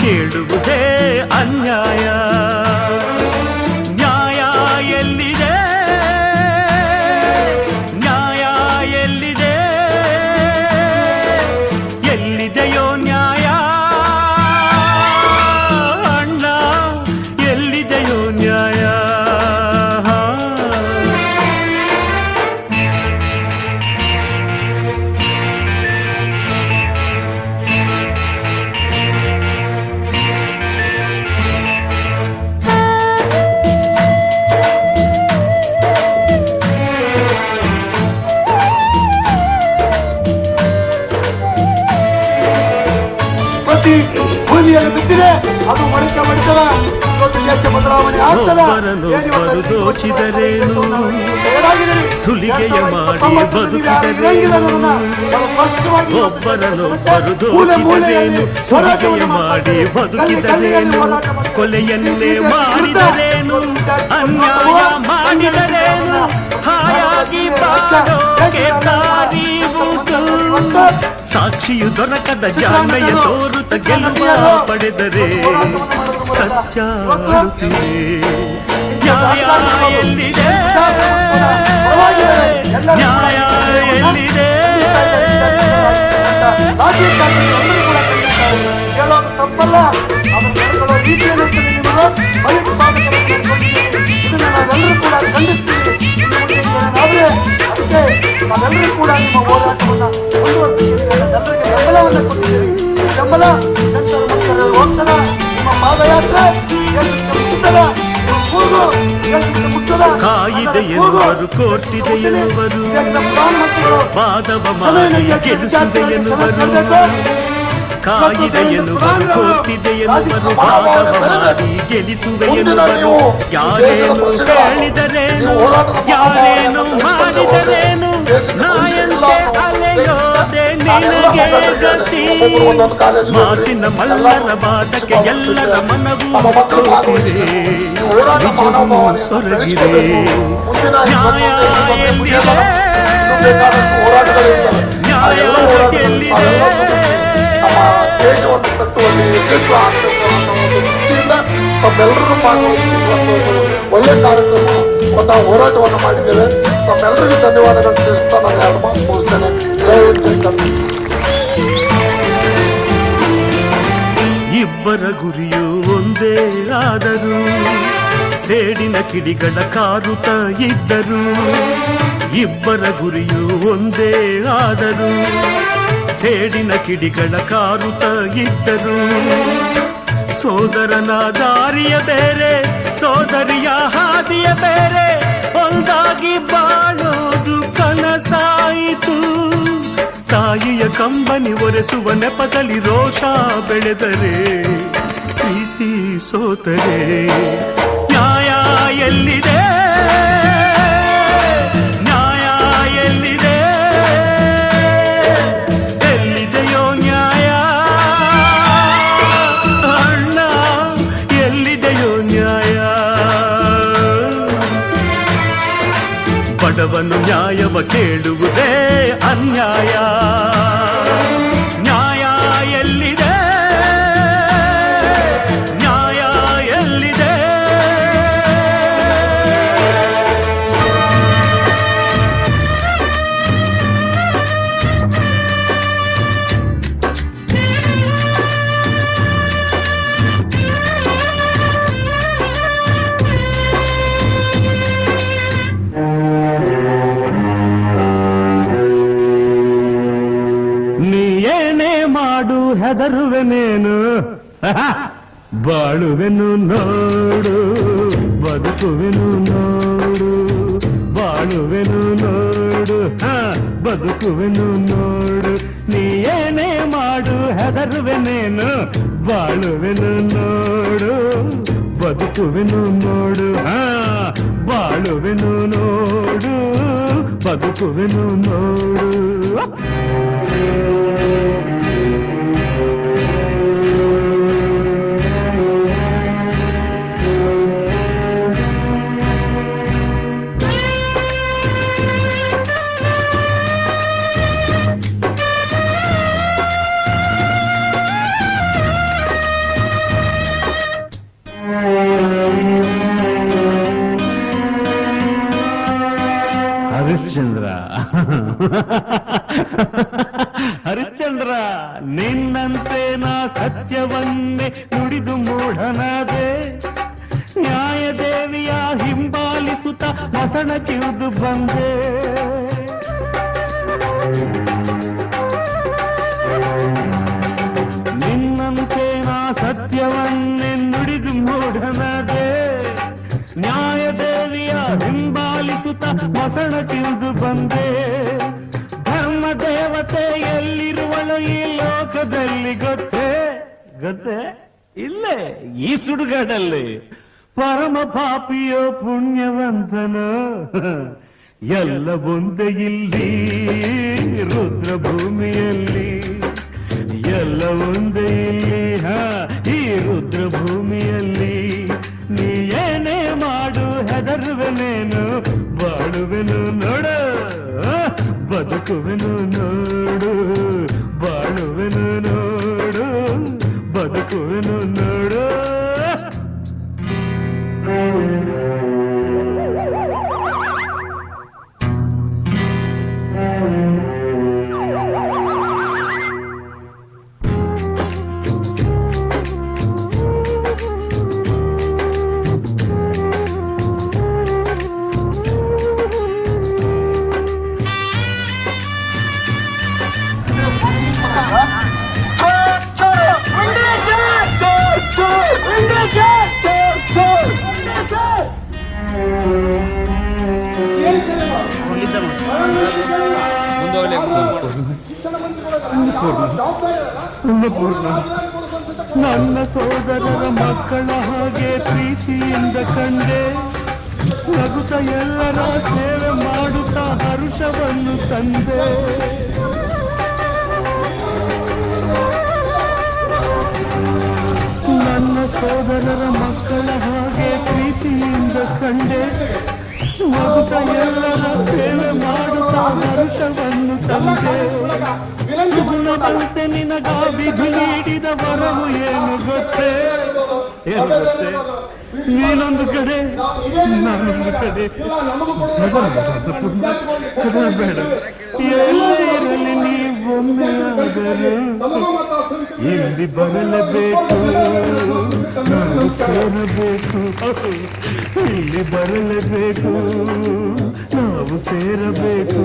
ಕೇಳುವುದೇ ಅನ್ಯಾಯ. ನ್ಯಾಯ ಎಲ್ಲಿದೆ, ನ್ಯಾಯ ಎಲ್ಲಿದೆ, ಎಲ್ಲಿದೆಯೋ ನ್ಯಾಯ ಅಣ್ಣ, ಎಲ್ಲಿದೆಯೋ ನ್ಯಾಯ. ಭೂಮಿಯಲ್ಲಿ ಬಿದ್ದಿದೆ, ಅದು ಮಡಿಕೆ ಮಡಿತದ. ಬದಲಾವಣೆ ಒಬ್ಬರನ್ನೊಬ್ಬರು ದೋಚಿದರೇನು, ಸುಲಿಗೆಯ ಮಾಡಿ ಬದುಕಿದರೇನು. ಒಬ್ಬರನ್ನೊಬ್ಬರು ದೋಚಿದರೇನು, ಸುಲಿಗೆಯ ಮಾಡಿ ಬದುಕಿದರೇನು. ಕೊಲೆಯನ್ನೇ ಮಾಡಿದರೇನು, ಅನ್ಯಾಯ ಮಾಡಿದರೇನು. ಹಾಯಾಗಿ ಬಾಳೋಕೆ ದಾರಿಯುವುದು. ಸಾಕ್ಷಿಯು ದೊರಕದ ಜಾಣ್ಮೆಯ ತೋರುತ್ತ ಗೆಲುವ ಪಡೆದರೆ ಸತ್ಯ ಅರುತ್ತಿದೆ. ನ್ಯಾಯ ಎಲ್ಲಿದೆ, ನ್ಯಾಯ ಎಲ್ಲಿದೆ. ಹೇಳೋದು ತಪ್ಪಲ್ಲ, ಅದನ್ನು ರೀತಿಯಲ್ಲಿ ಇದನ್ನು ನಾವೆಲ್ಲರೂ ಕೂಡ ಖಂಡಿಸ್ತೀವಿ. ಆದ್ರೆ ಅದಕ್ಕೆ ನಾವೆಲ್ಲರೂ ಕೂಡ ನಿಮ್ಮ ಹೋರಾಟವನ್ನು ಮುಂದುವರಿಸಿದ್ದೀರಿ, ಎಲ್ಲರಿಗೆ ಬೆಂಬಲವನ್ನು ಕೊಟ್ಟಿದ್ದೀರಿ. ಬೆಂಬಲ ಹೋಗ್ತದ, ನಿಮ್ಮ ಪಾದಯಾತ್ರೆ ಕಾಯಿದೆ ಎನ್ನುವರು, ಕೋರ್ಟಿದೆ ಎನ್ನುವರು, ವಾದವ ಮಾಡಿ ಗೆಲ್ಲಿಸಿದೆ ಎನ್ನುವರು. ಕಾಯಿದೆ ಎನ್ನುವರು, ಕೋರ್ಟಿದೆ ಎನ್ನುವರು, ವಾದವ ಮಾಡಿ ಗೆಲ್ಲಿಸುವೆ ಎನ್ನುವರು. ಯಾರೇನು ಹೇಳಿದರೇನು, ಯಾರೇನು ಮಾಡಿದರೇನು, ನಾಯಂತೆ ಅಲೆಯೋದೆ ನಿನಗೆ ಗತಿ. ಮಾತಿನ ಮಲ್ಲರ ಬಾಧಕ್ಕೆ ಎಲ್ಲರ ಮನವೂ ಸೋತಿದೆ, ನಿಜವೂ ಸೊರಗಿದೆ. ನ್ಯಾಯ ಎಲ್ಲಿದೆ, ನ್ಯಾಯ ಎಲ್ಲಿದೆ. ದೇಶವನ್ನು ಕಟ್ಟುವಲ್ಲಿ ಯಶಸ್ವಿ ಆಗಬೇಕು ಅನ್ನೋ ದೃಷ್ಟಿಯಿಂದ ತಮ್ಮೆಲ್ಲರೂ ಭಾಗವಹಿಸಿ ಒಳ್ಳೆ ಕಾರ್ಯಕ್ರಮ ಒಂದು ಹೋರಾಟವನ್ನು ಮಾಡಿದ್ದೇವೆ. ತಮ್ಮೆಲ್ಲರಿಗೂ ಧನ್ಯವಾದಗಳು ತಿಳಿಸುತ್ತಾ ನಾನು 2 ಮಾತು ಮುಗಿಸ್ತೇನೆ. ಜೈ ಹಿಂದ್, ಜೈ ಕರ್ನಾಟಕ. ಇಬ್ಬರ ಗುರಿಯು ಒಂದೇ ಆದರೂ, ಸೇಡಿನ ಕಿಡಿಗಳ ಕಾರುತ್ತ ಇದ್ದರು. ಇಬ್ಬರ ಗುರಿಯು ಒಂದೇ ಆದರೂ, ಸೇಡಿನ ಕಿಡಿಗಳ ಕಾರುತ್ತ ಇದ್ದರು. ಸೋದರನ ದಾರಿಯ ಬೇರೆ, ಸೋದರಿಯ ಹಾದಿಯ ಬೇರೆ, ಒಂದಾಗಿ ಬಾಳೋದು ಕನಸಾಯಿತು. ತಾಯಿಯ ಕಂಬನಿ ಒರೆಸುವ ನೆಪದಲ್ಲಿ ರೋಷ ಬೆಳೆದರೆ, ಪ್ರೀತಿ ಸೋತರೆ. ನ್ಯಾಯ ಎಲ್ಲಿದೆ, ನ್ಯಾಯ ಎಲ್ಲಿದೆ, ಎಲ್ಲಿದೆಯೋ ನ್ಯಾಯ ಅಣ್ಣ, ಎಲ್ಲಿದೆಯೋ ನ್ಯಾಯ. ಬಡವನು ನ್ಯಾಯವ ಕೇಳುವುದೇ ಅನ್ಯಾಯ. ನ್ಯಾಯ ಎಲ್ಲಿದೆ, ನ್ಯಾಯ ಎಲ್ಲಿದೆ. ಹೆದರುವೆನೇನು, ಬಾಳುವೆನು ನೋಡು, ಬದುಕುವೆನು ನೋಡು. ಬಾಳುವೆನು ನೋಡು, ಬದುಕುವೆನು ನೋಡು. ನೀ ಏನೇ ಮಾಡು ಹೆದರುವೆನೇನು, ಬಾಳುವೆನು ನೋಡು, ಬದುಕುವೆನು ನೋಡು. ಬಾಳುವೆನು ನೋಡು, ಬದುಕುವೆನು ನೋಡು. ಹರಿಶ್ಚಂದ್ರ ನಿನ್ನಂತೆ ನಾ ಸತ್ಯವನ್ನೇ ನುಡಿದು ಮೂಢನಾದೆ, ನ್ಯಾಯದೇವಿಯ ಹಿಂಬಾಲಿಸುತ್ತ ಮಸಣ ಕಿವುದು ಬಂದೆ. ನಿನ್ನಂತೆ ನಾ ಸತ್ಯವನ್ನೇ ನುಡಿದು ಮೂಢನಾದೆ, ನ್ಯಾಯದೇವಿಯ ಹಿಂಬಾಲಿಸುತ್ತ ಮಸಣ ಕಿವುದು ಬಂದೆ. ಧರ್ಮ ದೇವತೆ ಎಲ್ಲಿರುವಳು ಈ ಲೋಕದಲ್ಲಿ ಗೊತ್ತೇ ಗೊತ್ತೇ? ಇಲ್ಲೇ ಈ ಸುಡುಗಾಡಲ್ಲಿ. ಪರಮ ಪಾಪಿಯೋ ಪುಣ್ಯವಂತನೋ ಎಲ್ಲ ಒಂದೇ ಇಲ್ಲಿ ರುದ್ರಭೂಮಿಯಲ್ಲಿ, ಎಲ್ಲ ಒಂದೇ ಇಲ್ಲಿ ಈ ರುದ್ರಭೂಮಿಯಲ್ಲಿ. ನೀ ಏನೇ ಮಾಡು ಹೆದರುವೆನೇನು, ಬಾಳುವೆನು ನೋಡು, ಬದುಕುವೆನು ನೋಡು, ಬಾಳುವೆನು ನೋಡು, ಬದುಕುವೆನು ನೋಡು. ನನ್ನ ಸೋದರರ ಮಕ್ಕಳ ಹಾಗೆ ಪ್ರೀತಿಯಿಂದ ಕಂಡೆ, ನಗುತ್ತ ಎಲ್ಲರ ಸೇವೆ ಮಾಡುತ್ತಾ ಹರುಷವನ್ನು ತಂದೆ. ನನ್ನ ಸೋದರರ ಮಕ್ಕಳ ಹಾಗೆ ಪ್ರೀತಿಯಿಂದ ಕಂಡೆ, ನಗುತ್ತ ಎಲ್ಲರ ಸೇವೆ ಮಾಡುತ್ತಾ ಹರುಷವನ್ನು ತಂದೆ. ಸುಗುಣದಂತೆ ನಿನಗ ವಿಧಿ ನೀಡಿದ ವರವು ಏನು ಗೊತ್ತೇ? ಏನು ಗೊತ್ತೇ? ನೀನೊಂದು ಕಡೆ ನಾನೊಂದು ಕಡೆ, ಬೇಡ ಎಲ್ಲ ಇರಲಿ ನೀವೊಮ್ಮೆ ಆದರೂ ಇಲ್ಲಿ ಬರಲೇಬೇಕು, ನಾನು ಸೇರಬೇಕು, ಇಲ್ಲಿ ಬರಲೇಬೇಕು, ನಾವು ಸೇರಬೇಕು.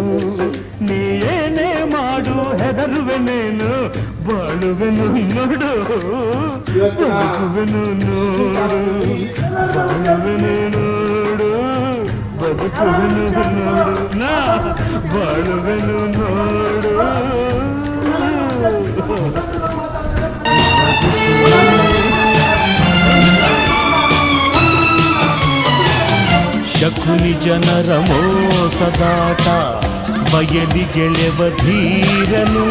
ನೀ ಏನೇ ಮಾಡು ಹೆದರುವೆನೇನು, ಬಾಳುವೆನು ನೋಡು, ಬದುಕುವೆನು ನೋಡು, ಬಾಳುವೆನು ನೋಡು, ಬದುಕುವೆನು ನೋಡು, ನಾ ಬಾಳುವೆನು ನೋಡು. ಶಕುನಿ ಜನರ ಮೋಸದಾಟ ಬಯಲಿ ಗೆಳೆವ ಧೀರನು,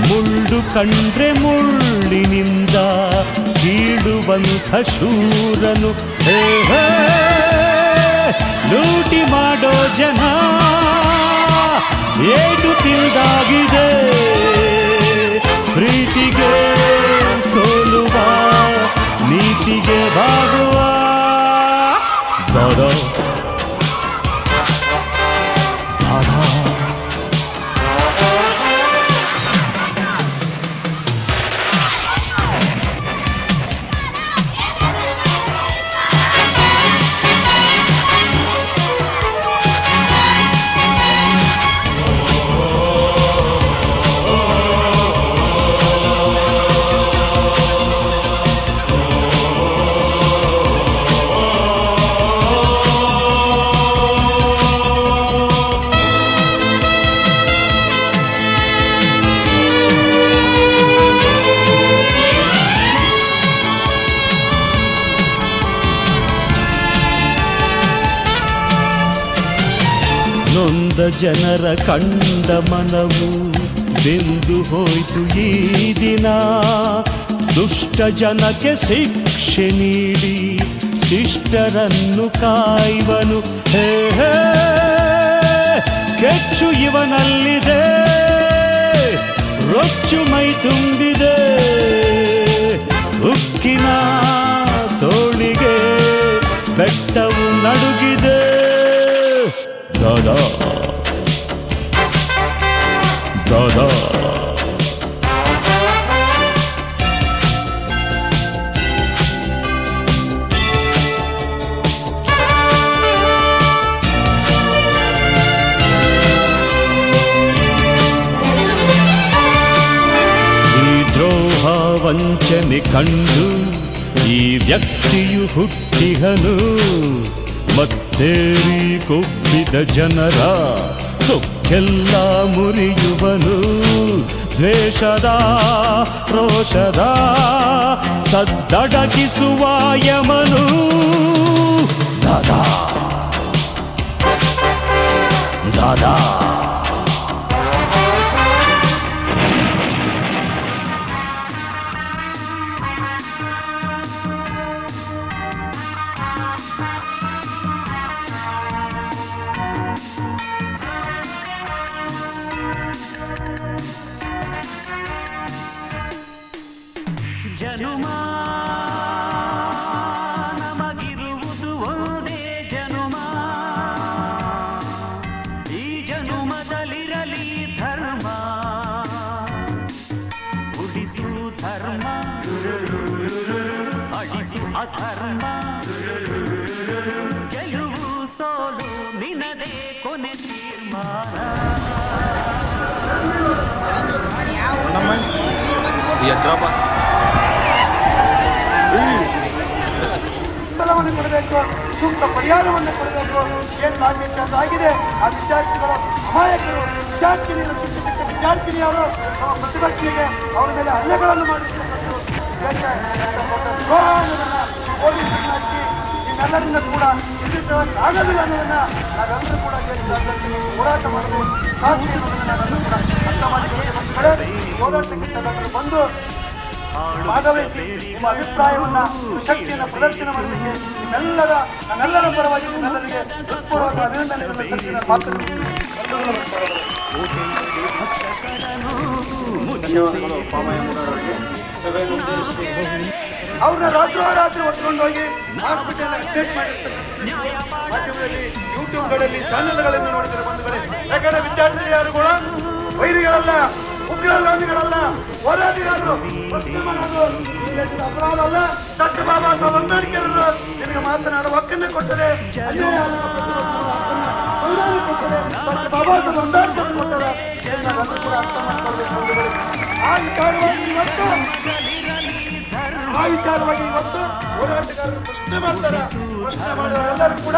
ಮುಳ್ಳು ಕಂಡ್ರೆ ಮುಳ್ಳಿನಿಂದ ಬೀಳುವಂಥ ಶೂರನು. ಹೇ ಹೇ ಲೂಟಿ ಮಾಡೋ ಜನ ಏಟು ತಿಂದಾಗಿದೆ, ಪ್ರೀತಿಗೆ ಸೋಲುವ ನೀತಿಗೆ ಬಾಗುವ. ದಾದಾ ನೊಂದ ಜನರ ಕಂಡ ಮನವು ಬೆಂದು ಹೋಯ್ತು ಈ ದಿನ. ದುಷ್ಟ ಜನಕ್ಕೆ ಶಿಕ್ಷೆ ನೀಡಿ ಶಿಷ್ಟರನ್ನು ಕಾಯುವನು. ಹೇ ಹೇ ಕೆಚ್ಚು ಇವನಲ್ಲಿದೆ, ರೊಚ್ಚು ಮೈ ತುಂಬಿದೆ, ಉಕ್ಕಿನ ತೋಳಿಗೆ ಬೆಟ್ಟವು ನಡುಗಿದೆ. ದಾದಾ ದಾದಾ ವಂಚನೆ ಕಂಡು ಈ ವ್ಯಕ್ತಿಯು ಹುಟ್ಟಿಹನು. ಮತ್ತೇರಿ ಕೊಬ್ಬಿದ ಜನರ ಸೊಕ್ಕೆಲ್ಲ ಮುರಿಯುವನು. ದ್ವೇಷದ ರೋಷದ ಸದ್ದಡಗಿಸುವ ಯಮನು. ದಾದಾ ದಾದಾ ಜನುಮ ನಮಗಿರುವುದು ಒಂದೇ ಜನುಮ. ಈ ಜನುಮದಲ್ಲಿರಲಿ ಧರ್ಮ, ಉಳಿಸು ಧರ್ಮ, ಅಳಿಸು ಅಧರ್ಮ. ಗೆಲುವು ಸೋಲು ನಿನದೇ ಕೊನೆ ತೀರ್ಮಾನ. ಬೆಂಬಲವನ್ನು ಕೊಡಬೇಕು, ಸೂಕ್ತ ಪರಿಹಾರವನ್ನು ಕೊಡಬೇಕು. ಏನು ನಾಗರಿಕ ಆಗಿದೆ ಆ ವಿದ್ಯಾರ್ಥಿಗಳು ಅಮಾಯಕರು, ವಿದ್ಯಾರ್ಥಿನಿಯರು, ಚಿಕ್ಕ ವಿದ್ಯಾರ್ಥಿನಿಯರು ನಮ್ಮ ಪ್ರತಿಭಟನೆಗೆ ಅವರ ಮೇಲೆ ಹಲ್ಲೆಗಳನ್ನು ಮಾಡಿರ್ತಕ್ಕಂಥದ್ದು ದೇಶ ಪೊಲೀಸರನ್ನ ಹಚ್ಚಿ ನಿಮ್ಮೆಲ್ಲರಿಂದ ಕೂಡ ಎದುರಿಸೋಕ್ಕಾಗೋದಿಲ್ಲ ಅನ್ನೋದನ್ನ ನಾವೆಲ್ಲರೂ ಕೂಡ ದೇಶದಾದ್ಯಂತ ಹೋರಾಟ ಮಾಡಲು ಸಾಧ್ಯ ಅನ್ನೋದನ್ನ ನಾವೆಲ್ಲರೂ ಕೂಡ ಅರ್ಥ ಮಾಡಿಕೊಳ್ಳಿ. ಹೋರಾಟಕ್ಕೆ ತಾವೆಲ್ಲರೂ ಬಂದು ಭಾಗವಹಿಸಿ ನಿಮ್ಮ ಅಭಿಪ್ರಾಯವನ್ನ ಶಕ್ತಿಯನ್ನು ಪ್ರದರ್ಶನ ಮಾಡಲಿಕ್ಕೆ ನನ್ನೆಲ್ಲರ ಪರವಾಗಿ ನಿಮ್ಮೆಲ್ಲರಿಗೆ ಹೃತ್ಪೂರ್ವಕ ಅಭಿನಂದನೆಗಳನ್ನು ಸಲ್ಲಿಸಿ ಮಾತನ್ನು ಅವ್ರನ್ನ ರಾತ್ರಿ ಹೊತ್ಕೊಂಡು ಹೋಗಿ ಹಾಸ್ಪಿಟಲ್ ಅಪ್ಡೇಟ್ ಮಾಡಿರ್ತಕ್ಕಂಥ ಮಾಧ್ಯಮದಲ್ಲಿ ಯೂಟ್ಯೂಬ್ಗಳಲ್ಲಿ ಚಾನೆಲ್ಗಳನ್ನು ನೋಡಿದರೆ ಬಂಧುಗಳೇ, ಯಾಕಂದ್ರೆ ವಿದ್ಯಾರ್ಥಿಗಳು ಯಾರು ಕೂಡ ವೈರಿಗಳಲ್ಲ, ಉಗ್ರಗಾಮಿಗಳಲ್ಲ, ಹೋರಾಟಗಾರರು. ಈ ದೇಶದ ಅಪರಾಧ ಅಲ್ಲ. ಡಾಕ್ಟರ್ ಬಾಬಾ ಸಾಹೇಬ್ ಅಂಬೇಡ್ಕರ್ ನಿಮಗೆ ಮಾತನಾಡುವ ಹಕ್ಕನ್ನು ಕೊಟ್ಟರೆ, ಕೊಟ್ಟರೆ ಡಾಕ್ಟರ್ ಬಾಬಾ ಸಾಹೇಬ್ ಅಂಬೇಡ್ಕರ್ ಕೊಟ್ಟರೆ ನಾವೆಲ್ಲರೂ ಕೂಡ ಅರ್ಥ ಮಾಡ್ಕೊಳ್ಬೇಕು. ಆ ವಿಚಾರವಾಗಿ ಇವತ್ತು ಹೋರಾಟಗಾರರು ಪ್ರಶ್ನೆ ಮಾಡ್ತಾರೆ. ಪ್ರಶ್ನೆ ಮಾಡಿದವರೆಲ್ಲರೂ ಕೂಡ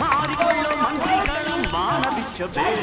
ಮಾರಿಕೊಳ್ಳೋ ಮಂದಿಗಳ ಮಾನ ಬಿಚ್ಚಬೇಕು.